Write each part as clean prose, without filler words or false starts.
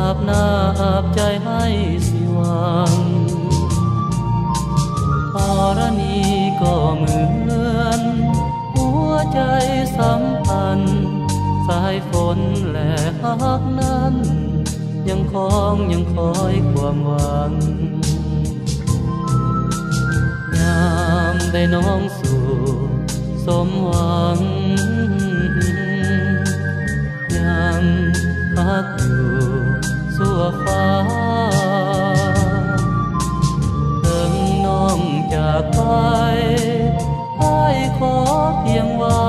อาบน้าอาบใจให้สิหวังธรณีก็เหมือนหัวใจสัมพันธ์สายฝนและฮักนั้นยังคอยความหวังยามได้น้องสู่สมหวังยังฮักอยู่สั่วฟ้าถึงน้องจากไปให้ขอเพียงว่า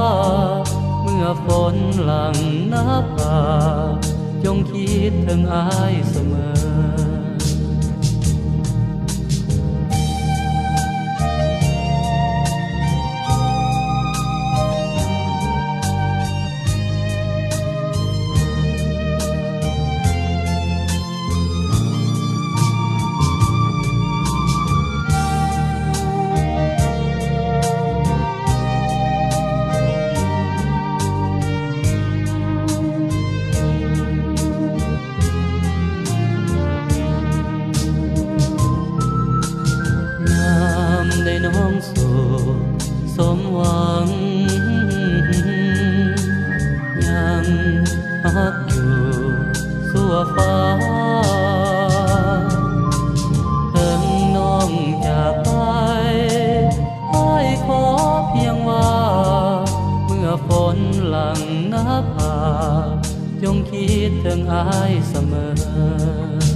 เมื่อฝนหลั่งน้ำตาจงคิดถึงอ้ายเสมอได้น้องสู่สมหวังยังฮักอยู่สั่วฟ้าถึงน้องจากไปให้ขอเพียงว่าเมื่อฝนหลั่งน้ำตาจงคิดถึงอ้ายเสมอ